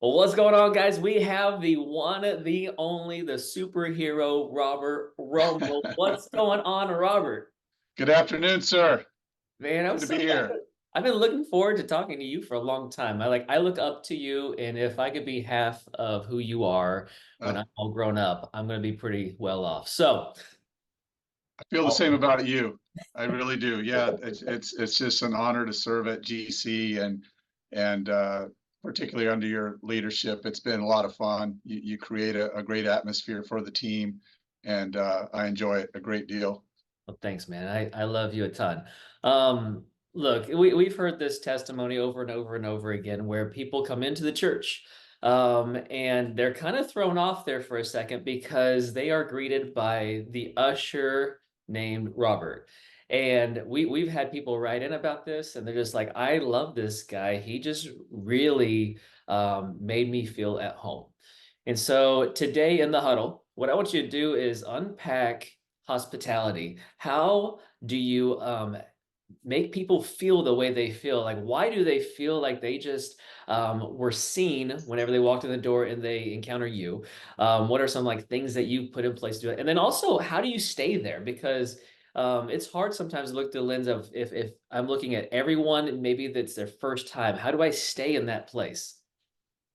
Well, what's going on, guys? We have the one, the only, the superhero, Robert Romo. What's going on, Robert? Good afternoon, sir. Man, I'm Good to so be here. I've been looking forward to talking to you for a long time. I look up to you, and if I could be half of who you are when Uh, I'm all grown up, I'm going to be pretty well off. So, I feel the oh, same about you. I really do. Yeah, it's just an honor to serve at GC and particularly under your leadership. It's been a lot of fun. You create a great atmosphere for the team, and I enjoy it a great deal. well, thanks, man. I love you a ton. Look, we've heard this testimony over and over and over again where people come into the church, and they're kind of thrown off there for a second because they are greeted by the usher named Robert. And we've had people write in about this, and they're just like, I love this guy. He just really made me feel at home. And so today in the huddle, what I want you to do is unpack hospitality. How do you make people feel the way they feel? Like, why do they feel like they just were seen whenever they walked in the door and they encounter you? What are some like things that you put in place to do it? And then also, how do you stay there? Because it's hard sometimes to look through the lens of if I'm looking at everyone, maybe that's their first time. How do I stay in that place?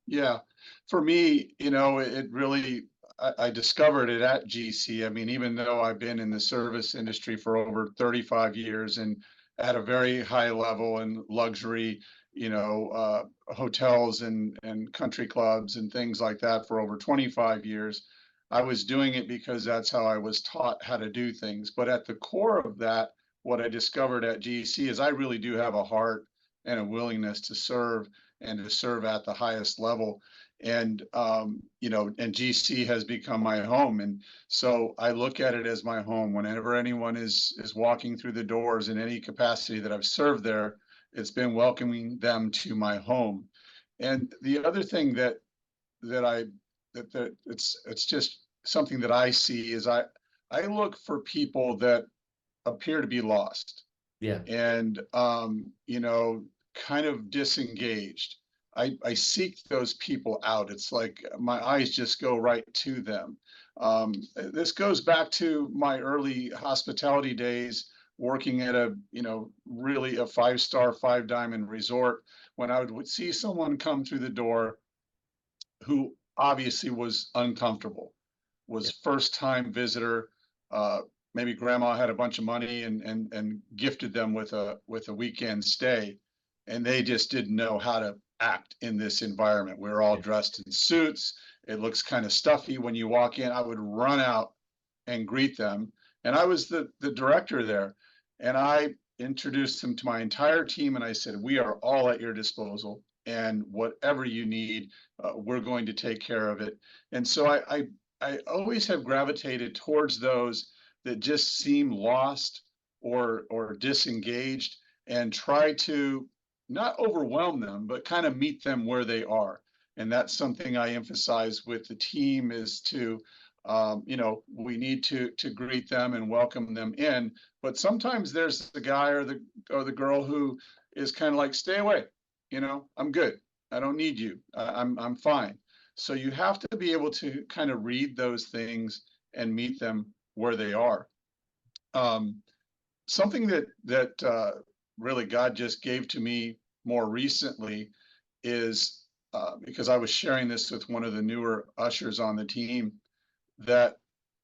Yeah, for me, it really, I discovered it at GC. I mean, even though I've been in the service industry for over 35 years and at a very high level in luxury, hotels and country clubs and things like that for over 25 years, I was doing it because that's how I was taught how to do things. But at the core of that, what I discovered at GC is I really do have a heart and a willingness to serve and to serve at the highest level. And GC has become my home. And so I look at it as my home. Whenever anyone is walking through the doors in any capacity that I've served there, it's been welcoming them to my home. And the other thing that I that it's just something that I see is I look for people that appear to be lost Yeah. and kind of disengaged. I seek those people out. It's like my eyes just go right to them. This goes back to my early hospitality days working at a really a five-star, five-diamond resort. When I would see someone come through the door who obviously was uncomfortable, Yeah. was first time visitor. Uh, Maybe grandma had a bunch of money and gifted them with a weekend stay, and they just didn't know how to act in this environment. We're all Yeah. dressed in suits. It looks kind of stuffy when you walk in. I would run out and greet them, and I was the director there, and I introduced them to my entire team, and I said, "We are all at your disposal, and whatever you need, we're going to take care of it." And so I always have gravitated towards those that just seem lost or disengaged and try to not overwhelm them, but kind of meet them where they are. And that's something I emphasize with the team is to, we need to greet them and welcome them in. But sometimes there's the guy or the girl who is kind of like, stay away. I'm good. I don't need you. I'm fine. So you have to be able to kind of read those things and meet them where they are. Um, Something that really God just gave to me more recently is because I was sharing this with one of the newer ushers on the team that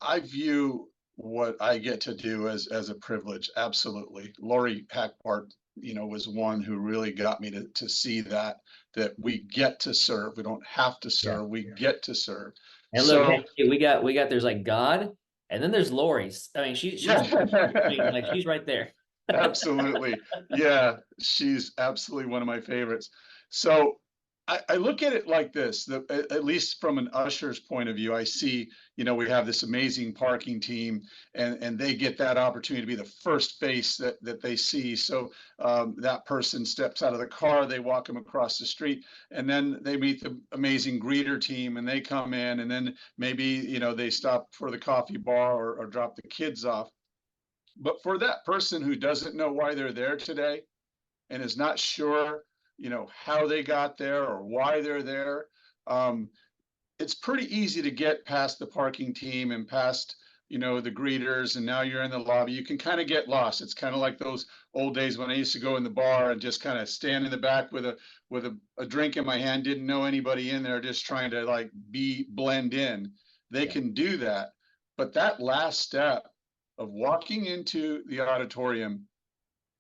I view what I get to do as a privilege. Absolutely, Lori Hackpart, was one who really got me to see that we get to serve. We don't have to Yeah. serve. We get to serve. And look, So hey, we got there's like God, and then there's Lori's. I mean, she's I mean, yeah. like she's right there. Absolutely. Yeah, she's absolutely one of my favorites. So I look at it like this, at least from an usher's point of view, I see, we have this amazing parking team and they get that opportunity to be the first face that they see. So that person steps out of the car, they walk them across the street, and then they meet the amazing greeter team and they come in and then maybe, they stop for the coffee bar or drop the kids off. But for that person who doesn't know why they're there today and is not sure, how they got there or why they're there, um, it's pretty easy to get past the parking team and past, the greeters, and now you're in the lobby. You can kind of get lost. It's kind of like those old days when I used to go in the bar and just kind of stand in the back with a drink in my hand, didn't know anybody in there, just trying to like be blend in. They Yeah. can do that, but that last step of walking into the auditorium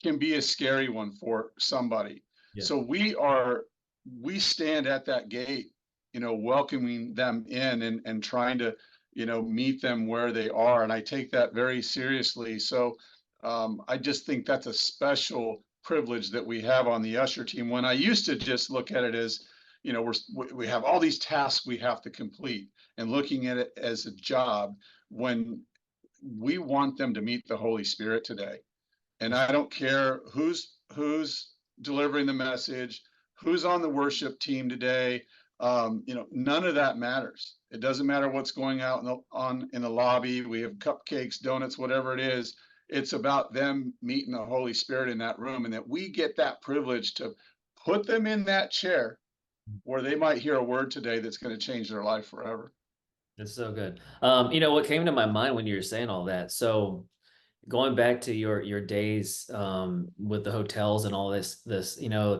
can be a scary one for somebody. Yeah. So we stand at that gate, welcoming them in, and trying to, meet them where they are. And I take that very seriously. So I just think that's a special privilege that we have on the usher team. When I used to just look at it as, we have all these tasks we have to complete, and looking at it as a job, when we want them to meet the Holy Spirit today. And I don't care who's delivering the message, who's on the worship team today. None of that matters. It doesn't matter what's going out in the lobby. We have cupcakes, donuts, whatever it is. It's about them meeting the Holy Spirit in that room, and that we get that privilege to put them in that chair where they might hear a word today that's going to change their life forever. It's so good. What came to my mind when you were saying all that. So going back to your days with the hotels and all this,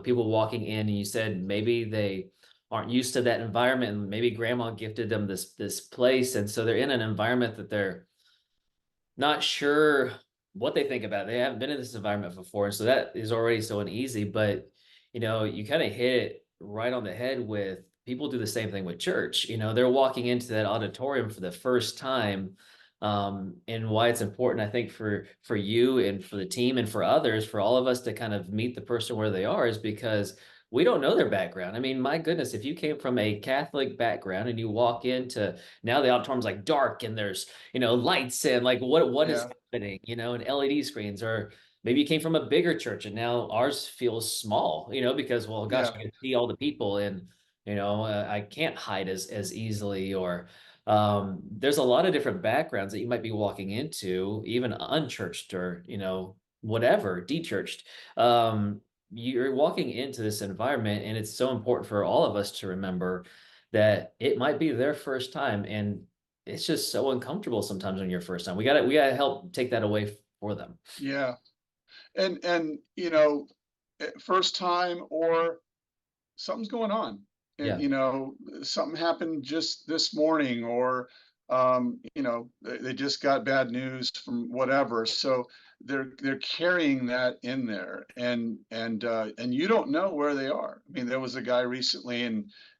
people walking in and you said maybe they aren't used to that environment and maybe grandma gifted them this place. And so they're in an environment that they're not sure what they think about it. They haven't been in this environment before, and so that is already so uneasy. But you kind of hit it right on the head with people do the same thing with church. They're walking into that auditorium for the first time, and why it's important, I think, for you and for the team and for others, for all of us to kind of meet the person where they are, is because we don't know their background. I mean, my goodness, if you came from a Catholic background and you walk into now the auditorium's like dark and there's lights and like what is Yeah, happening, and LED screens, or maybe you came from a bigger church and now ours feels small, because well, gosh, yeah, I can see all the people and I can't hide as easily, or there's a lot of different backgrounds that you might be walking into, even unchurched or whatever, dechurched. You're walking into this environment, and it's so important for all of us to remember that it might be their first time, and it's just so uncomfortable sometimes on your first time. We gotta help take that away for them. yeah. And first time, or something's going on, and Yeah. something happened just this morning, or they just got bad news from whatever, so they're carrying that in there, and you don't know where they are. I mean, there was a guy recently,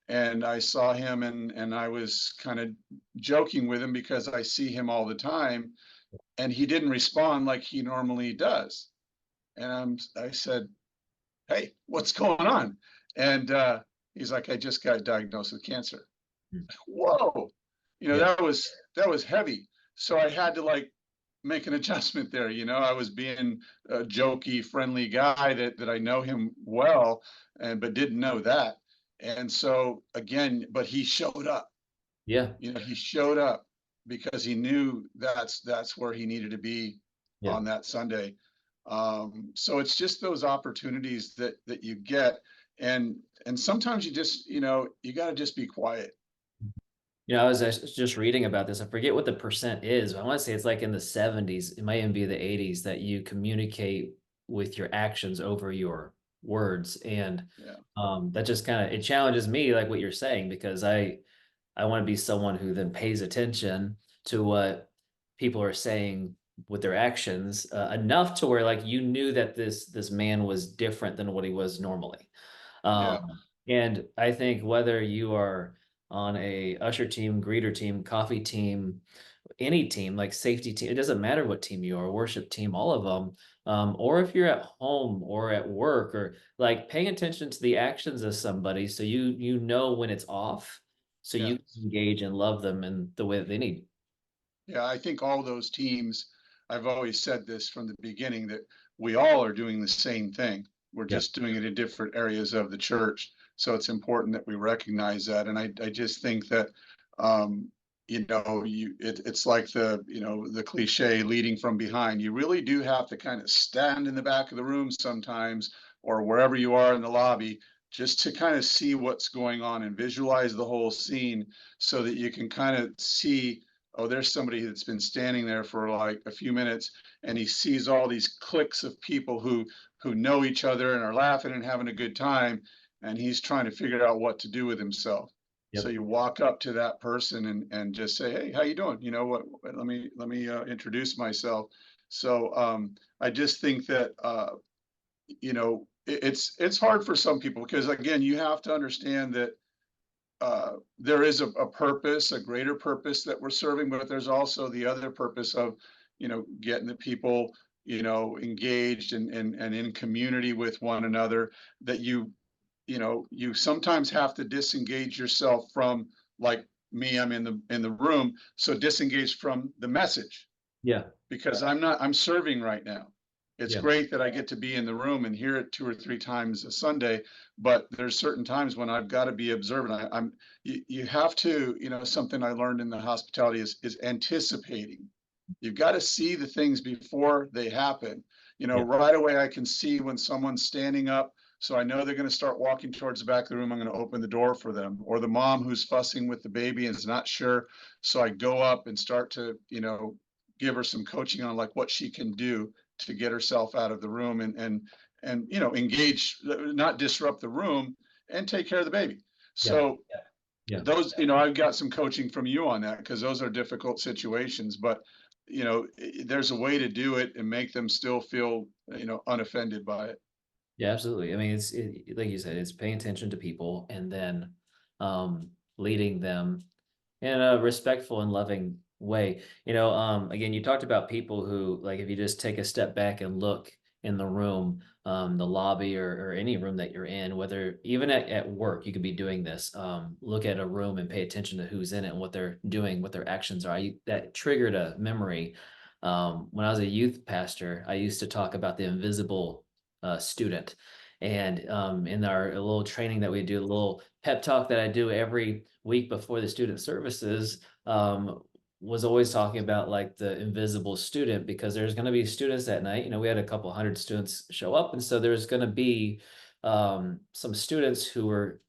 and I saw him, and I was kind of joking with him because I see him all the time, and he didn't respond like he normally does. And I said, "Hey, what's going on?" And he's like, "I just got diagnosed with cancer." Mm. Whoa, Yeah. that was heavy. So I had to like make an adjustment there. I was being a jokey, friendly guy that I know him well, and but didn't know that. And so again, but he showed up. Yeah. He showed up because he knew that's where he needed to be Yeah. on that Sunday. So it's just those opportunities that you get, and sometimes you just you got to just be quiet. I was just reading about this. I forget what the percent is. I want to say it's like in the 70s. It might even be the 80s that you communicate with your actions over your words. And Yeah, that just kind of it challenges me, like what you're saying, because I want to be someone who then pays attention to what people are saying with their actions, enough to where like you knew that this man was different than what he was normally. yeah, And I think whether you are on a usher team, greeter team, coffee team, any team, like safety team, it doesn't matter what team you are, worship team, all of them. Or if you're at home or at work, or like paying attention to the actions of somebody so you know when it's off, so yeah, you can engage and love them in the way that they need. yeah. I think all those teams. I've always said this from the beginning, that we all are doing the same thing. We're Yeah. just doing it in different areas of the church. So it's important that we recognize that. And I just think that it's like the cliche leading from behind. You really do have to kind of stand in the back of the room sometimes, or wherever you are in the lobby, just to kind of see what's going on and visualize the whole scene so that you can kind of see, oh, there's somebody that's been standing there for like a few minutes, and he sees all these cliques of people who know each other and are laughing and having a good time, and he's trying to figure out what to do with himself. So Yep. you walk up to that person and just say, hey, how you doing? You know what, let me introduce myself. So I just think that you know, it's hard for some people because again, you have to understand that there is a purpose, a greater purpose that we're serving, but there's also the other purpose of, you know, getting the people, you know, engaged and in community with one another. That you know, you sometimes have to disengage yourself from, like me, I'm in the room, so disengage from the message Yeah. because I'm serving right now. It's Yeah. great that I get to be in the room and hear it 2 or 3 times a Sunday, but there's certain times when I've got to be observant. You have to, you know, something I learned in the hospitality is anticipating. You've got to see the things before they happen. You know, Yeah. right away I can see when someone's standing up, so I know they're going to start walking towards the back of the room. I'm going to open the door for them. Or the mom who's fussing with the baby and is not sure, so I go up and start to, you know, give her some coaching on like what she can do to get herself out of the room and you know, engage, not disrupt the room, and take care of the baby. Yeah. So Yeah. those, you know, I've got some coaching from you on that because those are difficult situations, but you know, there's a way to do it and make them still feel, you know, unoffended by it. Yeah, absolutely. I mean, like you said, it's paying attention to people and then leading them in a respectful and loving way. Again, you talked about people who, like, if you just take a step back and look in the room, the lobby or any room that you're in, whether even at work, you could be doing this. Look at a room and pay attention to who's in it and what they're doing, what their actions are. That triggered a memory. When I was a youth pastor, I used to talk about the invisible student. And in our little training that we do, a little pep talk that I do every week before the student services, was always talking about like the invisible student because there's going to be students that night. We had a couple hundred students show up, and so there's going to be some students who were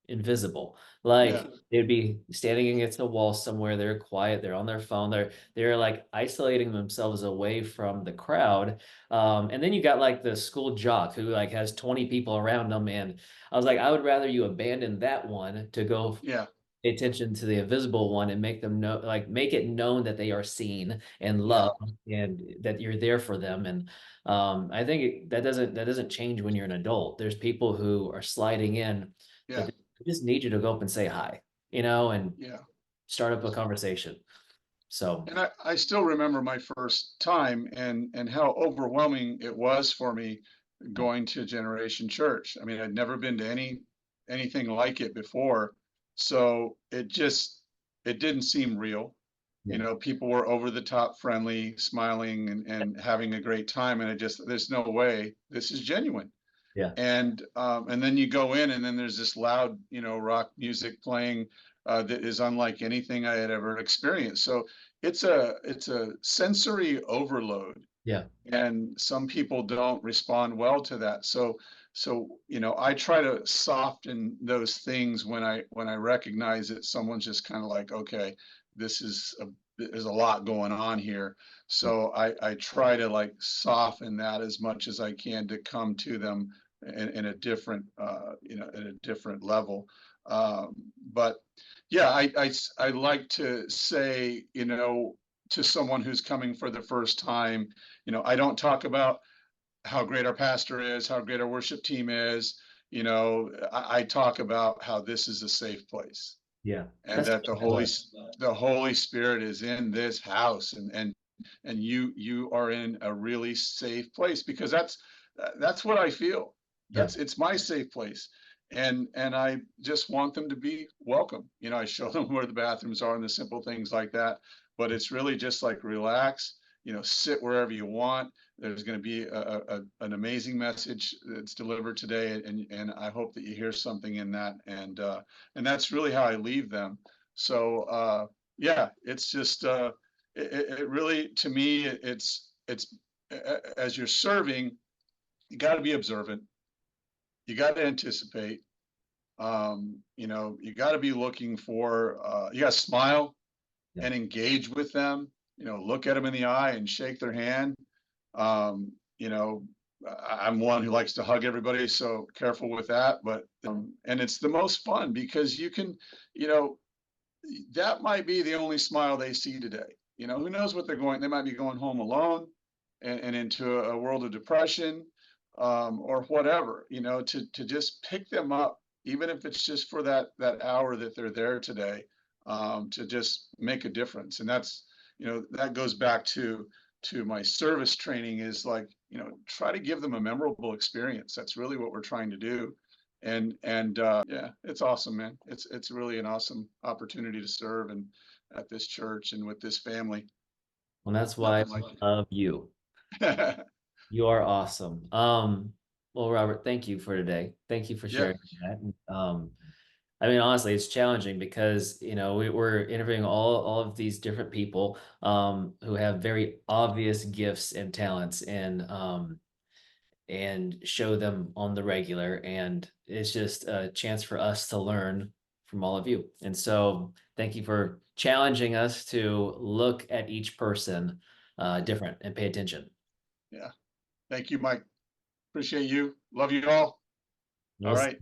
invisible. Yeah, Like they'd be standing against a wall somewhere, they're quiet, they're on their phone, they're like isolating themselves away from the crowd. And then you got like the school jock who like has 20 people around them. And I was like, I would rather you abandon that one to go yeah, pay attention to the invisible one and make them know, like make it known that they are seen and yeah, loved and that you're there for them. And I think that doesn't change when you're an adult. There's people who are sliding in that yeah, just need you to go up and say hi, and yeah. start up a conversation. So And I still remember my first time and how overwhelming it was for me yeah, going to Generation Church. I mean, I'd never been to anything like it before. So it didn't seem real. You yeah, know, people were over the top friendly, smiling and having a great time. And there's no way this is genuine. yeah, And then you go in and then there's this loud, you know, rock music playing that is unlike anything I had ever experienced. So it's a sensory overload, yeah, and some people don't respond well to that. So you know, I try to soften those things when I recognize that someone's just kind of like, okay, this is there's a lot going on here. yeah, So I try to like soften that as much as I can to come to them in a different you know, at a different level. But yeah, I like to say, you know, to someone who's coming for the first time, you know, I don't talk about how great our pastor is, how great our worship team is. You know, I talk about how this is a safe place yeah. and That's that what. the Holy Spirit is in this house, and you are in a really safe place because that's what I feel. Yeah, It's my safe place. And I just want them to be welcome. You know, I show them where the bathrooms are and the simple things like that. But it's really just like relax, you know, sit wherever you want. There's going to be an amazing message that's delivered today, and I hope that you hear something in that. And that's really how I leave them. So yeah, it's just it really, to me, it's as you're serving, you got to be observant. you got to anticipate. You know, you got to be looking for. You got to smile Yeah. and engage with them. You know, look at them in the eye and shake their hand. You know, I'm one who likes to hug everybody, so careful with that. But and it's the most fun because you can, you know, that might be the only smile they see today. You know, who knows what they're going? They might be going home alone and into a world of depression, or whatever. You know, to just pick them up, even if it's just for that hour that they're there today, to just make a difference. And that's, you know, that goes back to my service training, is like, you know, try to give them a memorable experience. That's really what we're trying to do. And yeah, it's awesome, man. It's really an awesome opportunity to serve and at this church and with this family. Well, that's why Nothing like I love you. it. You are awesome. Well, Robert, thank you for today. Thank you for Yeah, sharing that. I mean, honestly, it's challenging because, we're interviewing all of these different people who have very obvious gifts and talents, and show them on the regular. And it's just a chance for us to learn from all of you. And so thank you for challenging us to look at each person different and pay attention. yeah. Thank you, Mike. Appreciate you. Love you all. All We'll right.